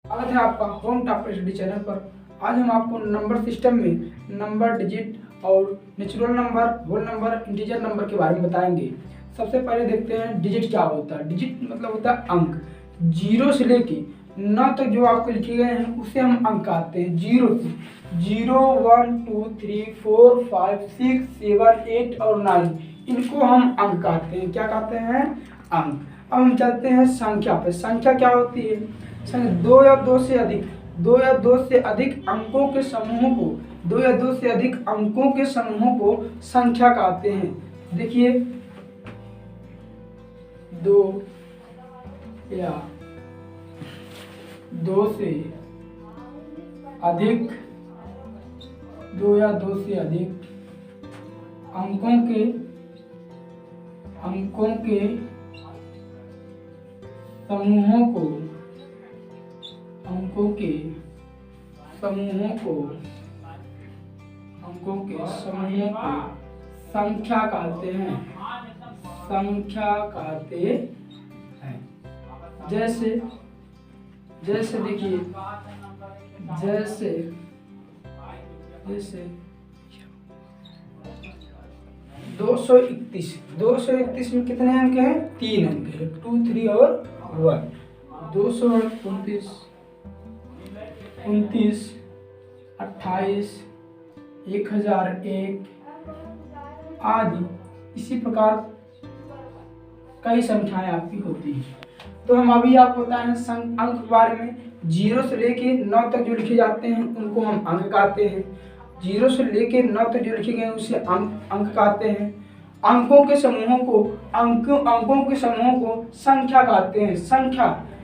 स्वागत है आपका होम टॉपर स्टडी चैनल पर। आज हम आपको नंबर सिस्टम में नंबर, डिजिट और natural number, whole number, integer number के बारे में बताएंगे। सबसे पहले देखते हैं डिजिट क्या होता है। डिजिट मतलब होता है अंक। जीरो से लेके 9 तक जो आपको लिखे गए हैं उसे हम अंक कहते हैं। जीरो से 0, 1, 2, 3, 4, 5, 6, 7, 8 और 9 इनको हम अंक कहते हैं। क्या कहते हैं? अंक। अब हम चलते हैं संख्या पे। संख्या क्या होती है? दो या दो से अधिक अंकों के समूह को संख्या कहते हैं। देखिए, दो या दो से अधिक अंकों के समूहों को संख्या कहते हैं। जैसे देखिए, जैसे 231 में कितने अंक हैं? 3 अंक है, 2, 3 और 1। 229, 29, 28, 1001 आदि इसी प्रकार कई संख्याएं आपकी होती हैं। तो हम अभी आपको बताएं अंक के बारे में। 0 से लेके 9 तक जो लिखे जाते हैं उनको हम अंक कहते हैं। 0 से लेके 9 तक जो लिखे गए हैं उसे अंक कहते हैं। अंकों के समूहों को संख्या कहते हैं।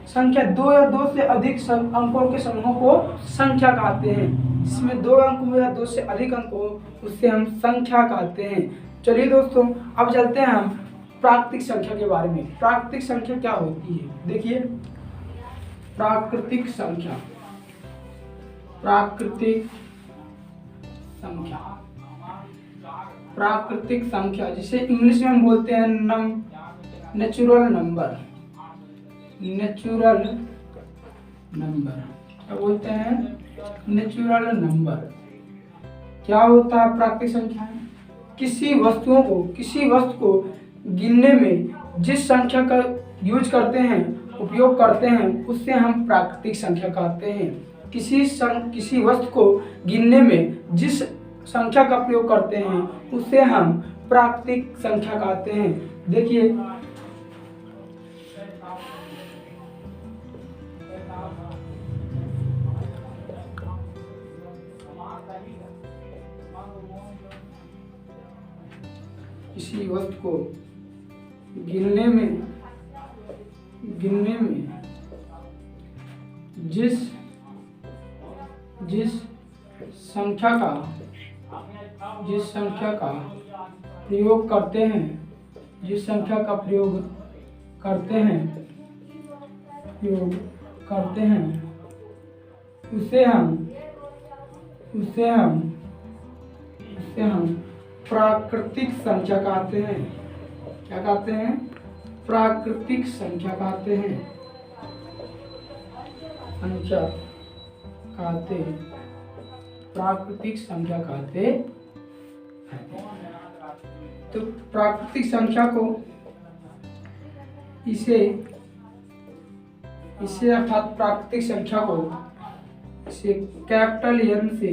संख्या 2 या 2 से अधिक अंकों के समूहों को संख्या कहते हैं। जिसमें 2 अंक हो या 2 से अधिक अंक हो उससे हम संख्या कहते हैं। चलिए दोस्तों, अब चलते हैं हम प्राकृतिक संख्या के बारे में। प्राकृतिक संख्या क्या होती है? देखिए, प्राकृतिक संख्या जिसे इंग्लिश में हम बोलते हैं नेचुरल नंबर। क्या बोलते हैं? Natural number. क्या होता है प्राकृतिक संख्या? किसी वस्तु को गिनने में जिस संख्या का उपयोग करते हैं उससे हम प्राकृतिक संख्या कहते हैं। किसी वस्तु को गिनने में जिस संख्या का प्रयोग करते हैं उसे हम प्राकृतिक संख्या कहते हैं। देखिए, किसी वस्तु को गिनने में जिस संख्या का प्रयोग करते हैं उसे हम प्राकृतिक संख्या कहते हैं। क्या कहते हैं? प्राकृतिक संख्या कहते हैं। प्राकृतिक संख्या कहते हैं। तो प्राकृतिक संख्या को इसे अर्थात प्राकृतिक संख्या को इसे कैपिटल N से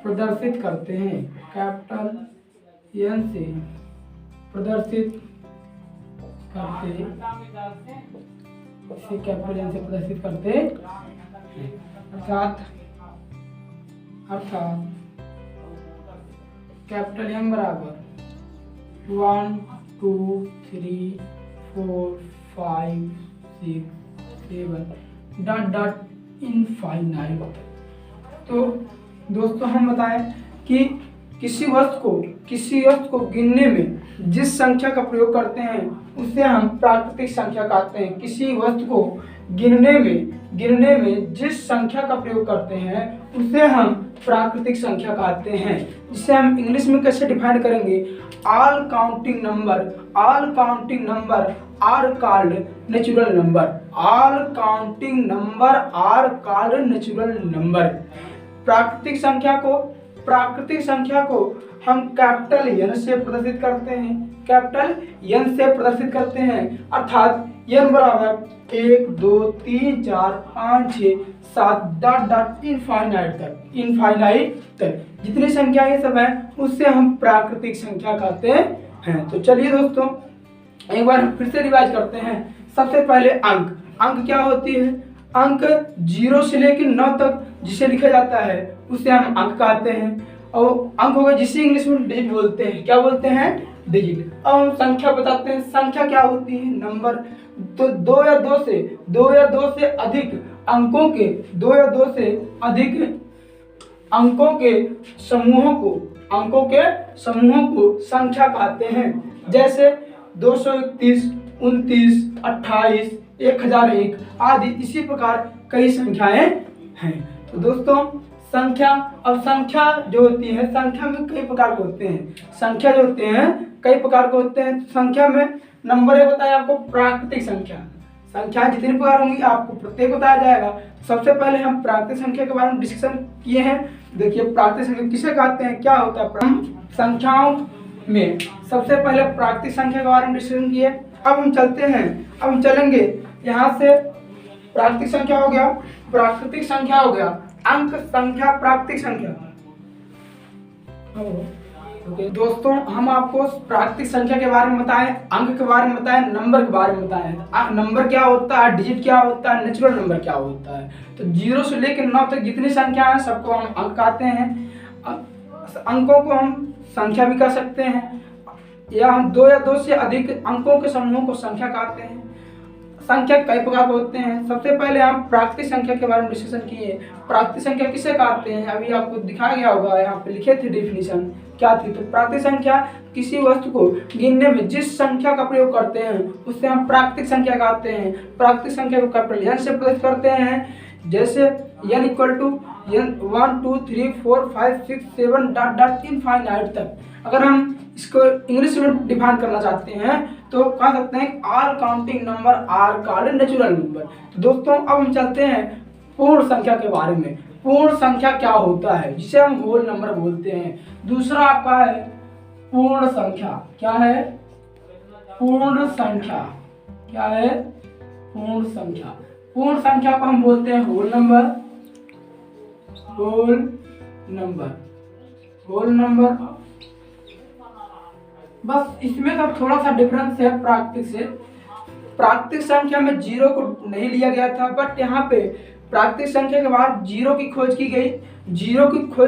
प्रदर्शित करते हैं। कैपिटल N से प्रदर्शित करते अर्थात कैपिटल M बराबर 1, 2, 3, 4, 5, 6, 7 ... इनफाइनाइट। तो दोस्तों, हम बताएं कि किसी वस्तु को गिनने में जिस संख्या का प्रयोग करते हैं उसे हम प्राकृतिक संख्या कहते हैं। किसी वस्तु को गिनने में जिस संख्या का प्रयोग करते हैं उसे हम प्राकृतिक संख्या कहते हैं। जिसे हम इंग्लिश में कैसे डिफाइन करेंगे? All counting number are called natural number. All counting number are called natural number. प्राकृतिक संख्या को हम कैपिटल एन से प्रदर्शित करते हैं, कैपिटल एन से प्रदर्शित करते हैं, अर्थात एन बराबर 1 2 3 4 5 6 7 डॉट डॉट इनफाइनाइट तक जितनी संख्या ये सब है उससे हम प्राकृतिक संख्या कहते हैं। तो चलिए दोस्तों एक बार फिर से रिवाइज करते हैं। सबसे पहले अंक क्या होती है? अंक 0 से लेकर 9 तक जिसे लिखा जाता है उसे हम अंक कहते हैं। और अंक होगा जिसे इंग्लिश में डिजिट बोलते हैं। क्या बोलते हैं? डिजिट। अब हम संख्या बताते हैं। संख्या क्या होती है? नंबर। तो 2 या 2 से अधिक अंकों के समूहों को संख्या कहते हैं। जैसे 231, 29, 28, 1001 आदि इसी प्रकार कई संख्याएं हैं। तो दोस्तों संख्या जो होती है, संख्या में कई प्रकार के होते हैं। संख्या में नंबर एक बताया आपको प्राकृतिक संख्या जितनी प्रकार होंगी आपको प्रत्येक बताया जाएगा। सबसे पहले हम प्राकृतिक संख्या के बारे में डिस्कशन किए हैं। देखिए प्राकृतिक संख्या किसे कहते हैं, क्या होता है। हम संख्याओं में सबसे पहले प्राकृतिक संख्या के बारे में डिस्कशन किए। अब हम चलेंगे यहाँ से। प्राकृतिक संख्या हो गया, अंक संख्या, प्राकृतिक संख्या। दोस्तों हम आपको प्राकृतिक संख्या के बारे में बताएं, अंक के बारे में बताएं, नंबर के बारे में बताएं। नंबर क्या होता है, डिजिट क्या होता है, नेचुरल नंबर क्या होता है। तो 0 से लेकर 9 तक जितनी संख्या है सबको हम अंक कहते हैं। अंकों को हम संख्या भी कह सकते हैं, या हम 2 या 2 से अधिक अंकों के समूहों को संख्या कहते हैं। संख्या कई प्रकार के होते हैं। सबसे पहले हम प्राकृतिक संख्या के बारे में डिस्कशन किए। प्राकृतिक संख्या किसे कहते हैं, अभी आपको दिखाया गया होगा, यहाँ पे लिखे थे डेफिनेशन क्या थी। तो प्राकृतिक संख्या किसी वस्तु को गिनने में जिस संख्या का प्रयोग करते हैं उससे हम प्राकृतिक संख्या कहते हैं। प्राकृतिक संख्या को कैपिटल एन से प्रदर्शित करते हैं। जैसे n equal to 1 2 3 4 5 6 7 dot dot infinite तक। अगर हम इसको इंग्लिश में डिफाइन करना चाहते हैं तो कह सकते हैं all counting number are called natural number. तो दोस्तों अब हम चलते हैं पूर्ण संख्या के बारे में। पूर्ण संख्या क्या होता है, जिसे हम होल नंबर बोलते हैं। दूसरा आपका है पूर्ण संख्या। क्या है? पूर्ण संख्या। क्या है? पूर्ण संख्या। पूर्ण संख्या को हम बोलते हैं होल नंबर। बस इसमें तो थोड़ा सा डिफरेंस है प्राकृतिक से। प्राकृतिक संख्या में 0 को नहीं लिया गया था, बट यहाँ पे प्राकृतिक संख्या के बाद 0 की खोज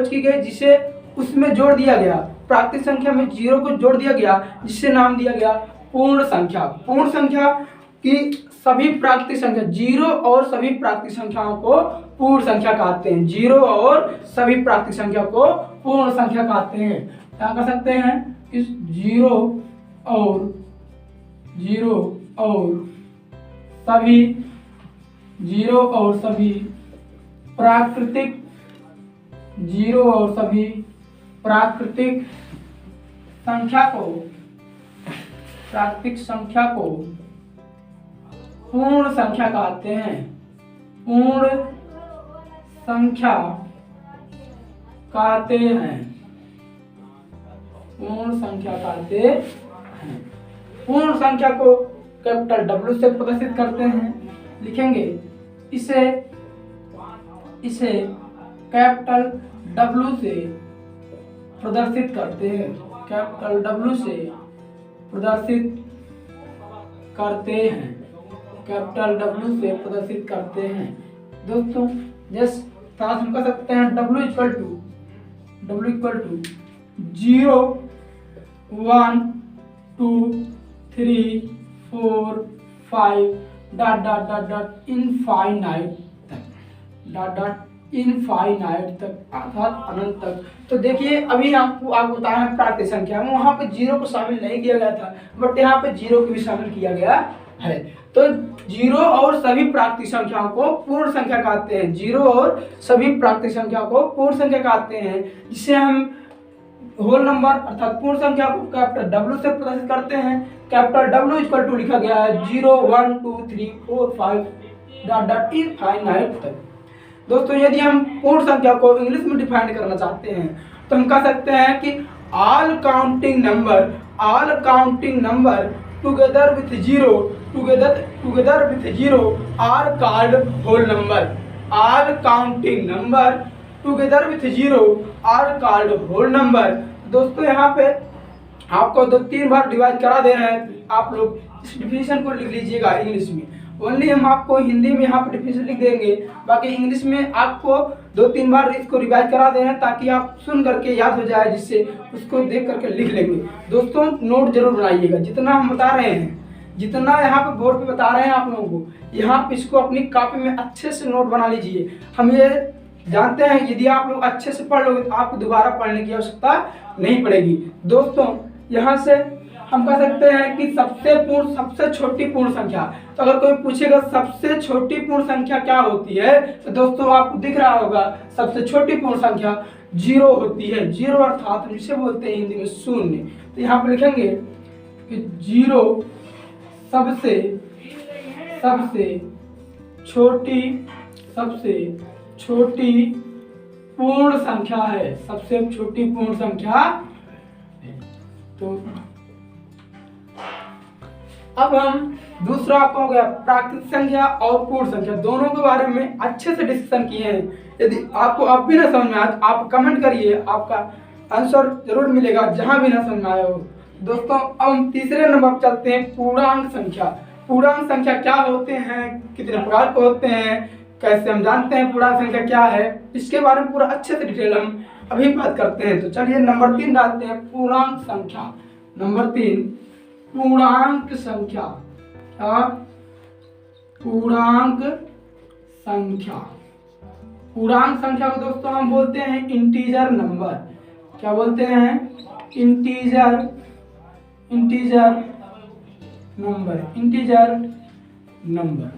की गई जिसे उसमें जोड़ दिया गया। प्राकृतिक संख्या में 0 को जोड़ दिया गया जिसे नाम दिया गया पूर्ण संख्या। पूर्ण संख्या की सभी प्राकृतिक संख्या 0 और सभी प्राकृतिक संख्याओं को पूर्ण संख्या कहते हैं। 0 और सभी प्राकृतिक संख्या को पूर्ण संख्या कहते हैं। क्या कर सकते हैं? इस 0 और सभी प्राकृतिक संख्या को पूर्ण संख्या कहते हैं। पूर्ण संख्या कहते हैं। पूर्ण संख्या को कैपिटल W से प्रदर्शित करते हैं। लिखेंगे इसे कैपिटल W से प्रदर्शित करते हैं। कैपिटल W से प्रदर्शित करते हैं। दोस्तों जैसे साथ हम कर सकते हैं W equal to 0 1 2 3 4 5 dot dot dot dot infinite तक अर्थात अनंत तक। तो देखिए अभी आपको बताया प्राकृतिक संख्या में वहाँ पे 0 को शामिल नहीं किया गया था, बट यहाँ पे 0 को भी शामिल किया गया है। तो 0 और सभी प्राकृतिक संख्याओं को पूर्ण संख्या कहते हैं। 0 और सभी प्राकृतिक संख्या को पूर्ण संख्या कहते हैं, जिसे हम होल नंबर अर्थात पूर्ण संख्या को कैपिटल W से प्रदर्शित करते हैं। कैपिटल W इक्वल टू लिखा गया है 0 1 2 3 4 5 डॉट डॉट इनफाइनाइट तक। दोस्तों यदि हम पूर्ण संख्या को इंग्लिश में डिफाइन करना चाहते हैं तो हम कह सकते हैं कि all counting number together with zero are called whole number. All counting number together with zero are called whole number. दोस्तों यहाँ पे आपको 2-3 बार डिवाइड करा दे रहे हैं, आप लोग इस डिफिनेशन को लिख लीजिएगा इंग्लिश में। ओनली हम आपको हिंदी में यहाँ पे डिफिनेशन लिख देंगे, बाकी इंग्लिश में आपको 2-3 बार इसको रिवाइज करा दे रहे हैं ताकि आप सुन करके याद हो जाए, जिससे उसको देख करके लिख लेंगे। दोस्तों नोट जरूर बनाइएगा, जितना हम बता रहे हैं, जितना यहाँ पे बोर्ड पे बता रहे हैं आप लोगों को, यहाँ पे इसको अपनी कॉपी में अच्छे से नोट बना लीजिए। हम ये जानते हैं यदि आप लोग अच्छे से पढ़ लोगे तो आपको दोबारा पढ़ने की आवश्यकता नहीं पड़ेगी। दोस्तों यहाँ से हम कह सकते हैं कि सबसे छोटी पूर्ण संख्या, तो अगर कोई पूछेगा सबसे छोटी पूर्ण संख्या क्या होती है, तो दोस्तों आपको दिख रहा होगा सबसे छोटी पूर्ण संख्या 0 होती है। 0 अर्थात जिसे बोलते हैं हिंदी में शून्य। तो यहाँ पर लिखेंगे कि 0 सबसे छोटी पूर्ण संख्या है, सबसे छोटी पूर्ण संख्या है। तो अब हम दूसरा आपका हो गया प्राकृतिक संख्या और पूर्ण संख्या, दोनों के बारे में अच्छे से डिस्कशन किए हैं। यदि आपको अब भी ना समझ में आए आप कमेंट करिए, आपका आंसर जरूर मिलेगा जहां भी ना समझ में आया हो। दोस्तों अब हम तीसरे नंबर पर चलते हैं, पूर्णांक संख्या। पूर्णांक संख्या क्या होते हैं, कितने प्रकार के होते हैं, कैसे हम जानते हैं पूर्णांक संख्या क्या है, इसके बारे में पूरा अच्छे से डिटेल हम अभी बात करते हैं। तो चलिए नंबर 3 डालते हैं, पूर्णांक संख्या। नंबर 3 पूर्णांक संख्या। क्या? पूर्णांक संख्या। पूर्णांक संख्या को दोस्तों हम बोलते हैं इंटीजर नंबर। क्या बोलते हैं? Integer number.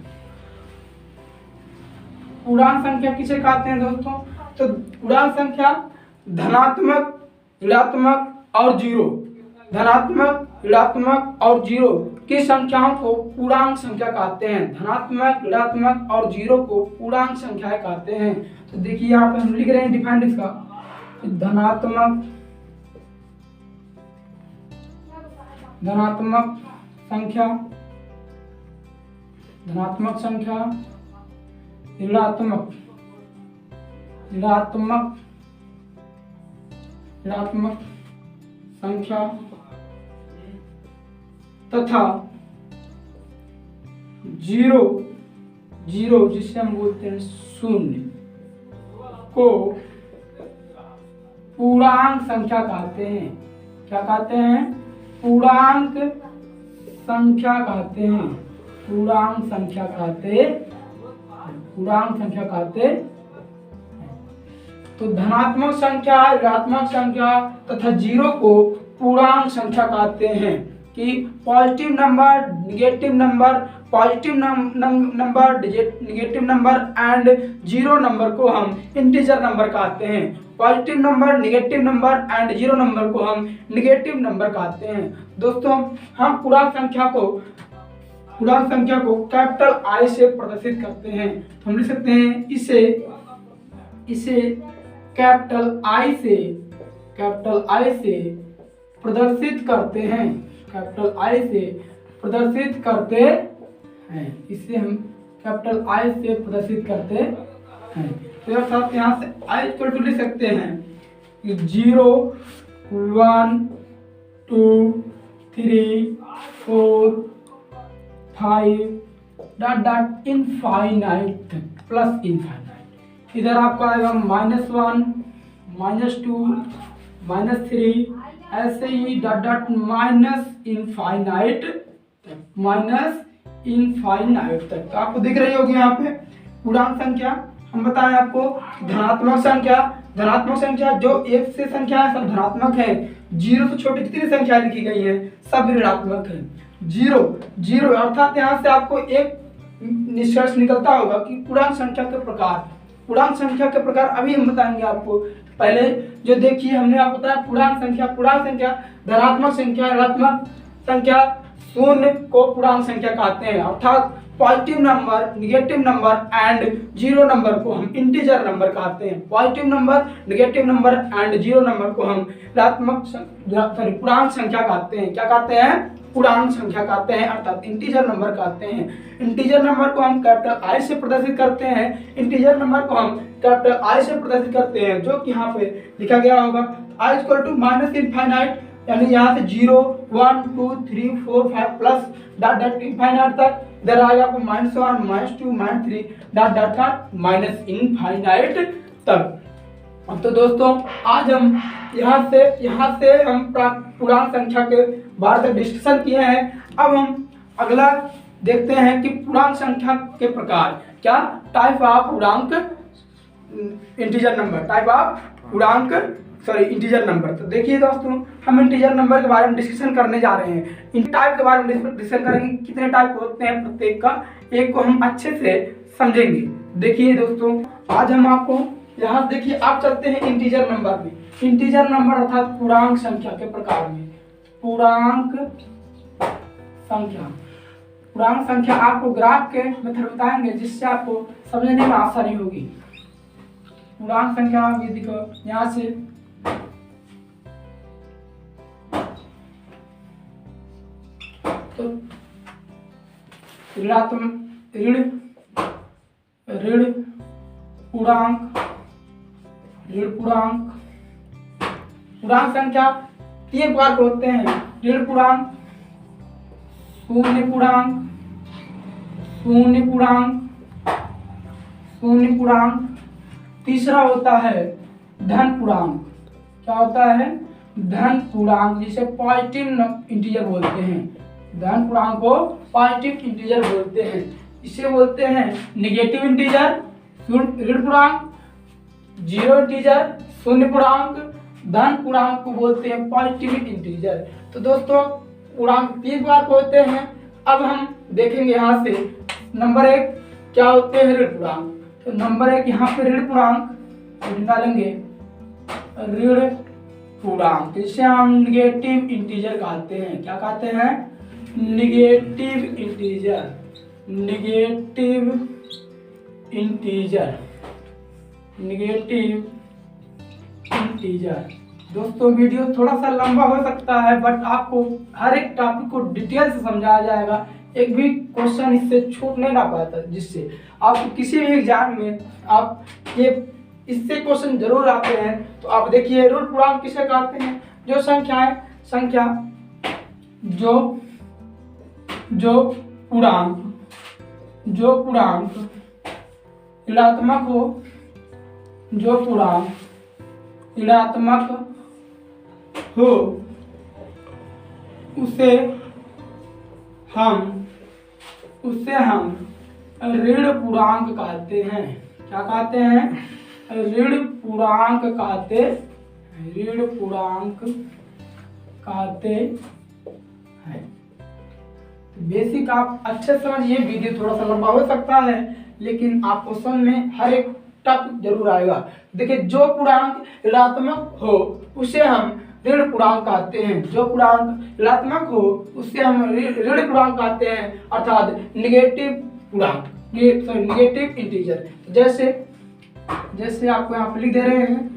पूर्णांक संख्या किसे कहते हैं दोस्तों? तो पूर्णांक संख्या धनात्मक, ऋणात्मक और जीरो, धनात्मक, ऋणात्मक और जीरो की संख्याओं को पूर्णांक संख्या कहते हैं। धनात्मक, ऋणात्मक और जीरो को पूर्णांक संख्याएं कहते हैं। तो देखिए यहाँ पे हम लिख रहे हैं डिफाइंड इसका, धनात्मक संख्या, ऋणात्मक संख्या तथा जीरो जिसे हम बोलते हैं शून्य को पूर्णांक संख्या कहते हैं। क्या कहते हैं? पूर्णांक संख्या कहते हैं। पूर्णांक संख्या कहते। तो धनात्मक संख्या, ऋणात्मक संख्या तथा जीरो को पूर्णांक संख्या कहते हैं। कि positive number, negative number, negative number and zero number को हम इंटीजर नंबर कहते हैं। Positive number, negative number and zero number को हम निगेटिव नंबर कहते हैं। दोस्तों हम पूर्णांक संख्या को कैपिटल आई से प्रदर्शित करते हैं। तो हम लिख सकते हैं इसे कैपिटल आई से प्रदर्शित करते हैं। कैपिटल आई से प्रदर्शित करते हैं, इसे हम कैपिटल आई से प्रदर्शित करते हैं। तो साथ यहाँ से आई इक्वल टू लिख सकते हैं 0 1 2 3 4 5 dot dot infinite plus infinite. इधर आपका आएगा -1 -2 -3 ऐसे ही डॉट डॉट इनफाइनाइट तक। तो आपको दिख रही होगी यहाँ पे पूर्णांक संख्या। हम बताएं आपको धनात्मक संख्या जो 1 से संख्या है सब धनात्मक है। 0 से छोटी जितनी संख्या लिखी गई है सब ऋणात्मक है। जीरो अर्थात यहाँ से आपको एक निष्कर्ष निकलता होगा कि पूर्णांक संख्या के प्रकार अभी हम बताएंगे आपको। पहले जो देखिए हमने आपको बताया पूर्णांक संख्या, धनात्मक संख्या, ऋणात्मक संख्या, शून्य को पूर्णांक संख्या कहते हैं, अर्थात positive number, negative number and zero number को हम इंटीजर नंबर कहते हैं। Positive number, negative number and zero number को हम पूर्णांक संख्या कहते हैं। क्या कहते हैं? पूर्णांक संख्या कहते हैं, अर्थात इंटीजर नंबर कहते हैं। इंटीजर नंबर को हम कैपिटल आई से प्रदर्शित करते हैं। इंटीजर नंबर को हम कैपिटल आई से प्रदर्शित करते हैं, जो कि यहाँ पे लिखा गया होगा I equal to minus infinite, यानी यहाँ से 0 1 2 3 4 5 प्लस डॉट डॉट इनफाइनाइट तक। इधर आएगा आपको -1 -2 -3 dot dot dot minus infinite तक। अब तो दोस्तों आज हम यहाँ से हम पूर्णांक संख्या के बारे में डिस्कशन किए हैं। अब हम अगला देखते हैं कि पूर्णांक संख्या के प्रकार, क्या टाइप ऑफ पूर्णांक इंटीजर नंबर। तो देखिए दोस्तों, हम इंटीजर नंबर के बारे में डिस्कशन करने जा रहे हैं। इन टाइप के बारे में डिस्कशन करेंगे, कितने टाइप होते हैं प्रत्येक का, एक को हम अच्छे से समझेंगे। देखिए दोस्तों, आज हम आपको यहाँ देखिए, आप चलते हैं इंटीजर नंबर में। इंटीजर नंबर अर्थात पूर्णांक संख्या के प्रकार में। पूर्णांक संख्या आपको ग्राफ के मेथड बताएंगे, जिससे आपको समझने में आसानी होगी। पूर्णांक संख्या ये देखो यहाँ से तो ऋण पूर्णांक संख्या तीन प्रकार के होते हैं। ऋण पूर्णांक, शून्य पूर्णांक, तीसरा होता है धन पूर्णांक। क्या होता है? धन पूर्णांक, जिसे पॉजिटिव इंटीजर बोलते हैं। धन पूर्णांक को पॉजिटिव इंटीजर बोलते हैं। इसे बोलते हैं निगेटिव इंटीजर, ऋण पूर्णांक, जीरो इंटीजर, शून्य पूर्णांक। धन पूर्णांक को बोलते हैं पॉजिटिव इंटीजर। तो दोस्तों, पूर्णांक तीन प्रकार के होते हैं। अब हम देखेंगे यहाँ से नंबर एक क्या होते हैं? ऋण पूर्णांक। तो नंबर एक यहाँ पे ऋण पूर्णांक डालेंगे, ऋण पूर्णांक, जिसे हम निगेटिव इंटीजर कहते हैं। क्या कहते हैं? Negative integer. दोस्तों, वीडियो थोड़ा सा लंबा हो सकता है, बट आपको हर एक टॉपिक को डिटेल से समझाया जाएगा। एक भी क्वेश्चन इससे छूटने ना पाता, जिससे आपको किसी भी एग्जाम में आप ये इससे क्वेश्चन जरूर आते हैं। तो आप देखिए, ऋण पूर्णांक किसे कहते हैं? जो पूर्णांक ऋणात्मक हो, उसे हम ऋण पूर्णांक कहते हैं। क्या कहते हैं? ऋण पूर्णांक कहते हैं। बेसिक आप अच्छे समझिए, वीडियो थोड़ा सा लंबा हो सकता है, लेकिन आपको समझ में हर एक टॉपिक जरूर आएगा। देखिए, जो पूर्णांक ऋणात्मक हो उसे हम ऋण पूर्णांक कहते हैं। जो पूर्णांक ऋणात्मक हो उसे हम ऋण पूर्णांक कहते हैं, अर्थात निगेटिव पूर्णांक, निगेटिव इंटीजर। जैसे आपको यहाँ पे लिख दे रहे हैं,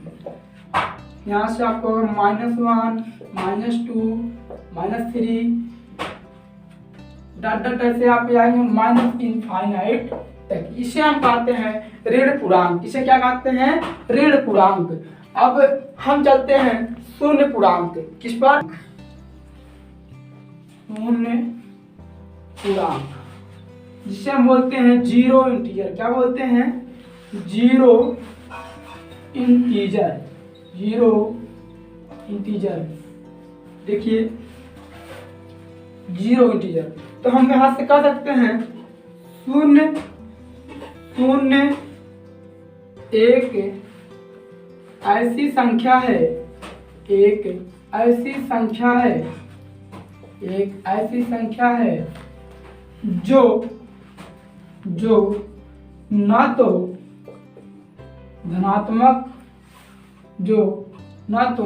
यहाँ से आपको -1 -2 -3 डॉट डॉट ऐसे आप आएंगे माइनस इनफाइनाइट तक। इसे हम कहते हैं ऋण पूर्णांक। इसे क्या कहते हैं? ऋण पूर्णांक। अब हम चलते हैं शून्य पूर्णांक। किस पर? शून्य पूर्णांक, जिसे हम बोलते हैं जीरो इंटीजर। क्या बोलते हैं? Zero integer. देखिए, जीरो इंटीजर। तो हम यहाँ से कह सकते हैं शून्य एक ऐसी संख्या है जो न तो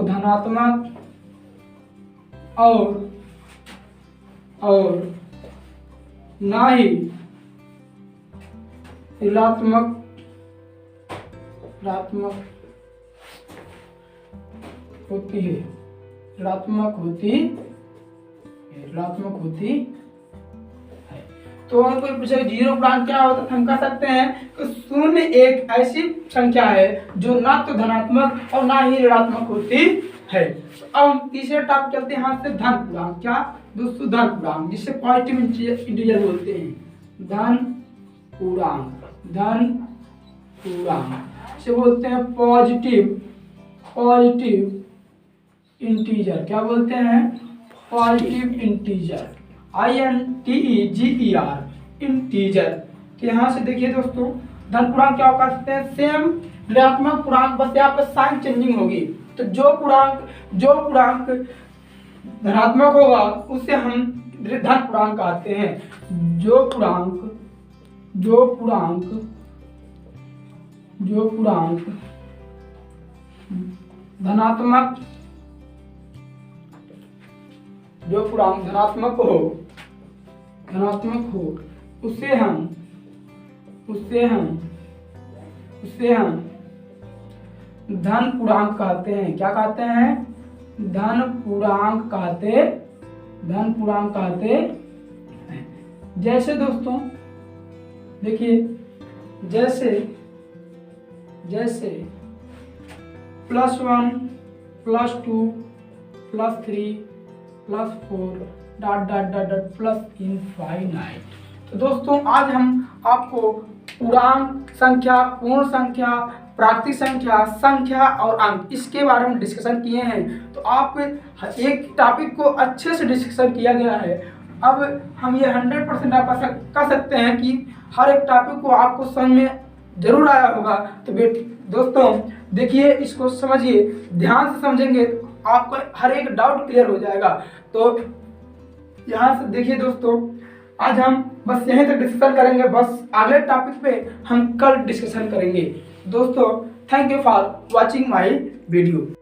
धनात्मक और और ना ही ऋणात्मक होती है, ऋणात्मक होती है। तो हम कोई पूछे जीरो पूर्णांक क्या होता है, हम कह सकते हैं कि शून्य एक ऐसी संख्या है जो ना तो धनात्मक और ना ही ऋणात्मक होती है। अब हम तीसरे टॉपिक चलते हैं, यहाँ से धन पूर्णांक। क्या दोस्तों? धन पूर्णांक, जिसे पॉजिटिव इंटीजर बोलते हैं। धन पूर्णांक से बोलते हैं पॉजिटिव इंटीजर। क्या बोलते हैं? Positive integer, INTEGER, integer. तो यहाँ से देखिए दोस्तों, धन पूर्णांक क्या कहते हैं? सेम ऋणात्मक पूर्णांक, बस यहाँ पर साइन चेंजिंग होगी। तो जो पूर्णांक धनात्मक होगा उसे हम धन पूर्णांक कहते हैं। जो पूर्णांक धनात्मक हो उसे हम धन पूर्णांक कहते हैं। क्या कहते हैं? धन पूर्णांक कहते हैं। जैसे दोस्तों देखिए, जैसे +1 +2 +3 +4 ... इनफाइनाइट। तो दोस्तों आज हम आपको पूर्णांक संख्या, पूर्ण संख्या, प्राकृतिक संख्या और अंक, इसके बारे में डिस्कशन किए हैं। तो आप एक टॉपिक को अच्छे से डिस्कशन किया गया है। अब हम ये 100% आप कह सकते हैं कि हर एक टॉपिक को आपको समझ में जरूर आया होगा। तो दोस्तों देखिए, इसको समझिए, ध्यान से समझेंगे आपको हर एक डाउट क्लियर हो जाएगा। तो यहाँ से देखिए दोस्तों, आज हम बस यहीं तक डिस्कशन करेंगे। बस अगले टॉपिक पे हम कल डिस्कशन करेंगे। दोस्तों thank you for watching my video.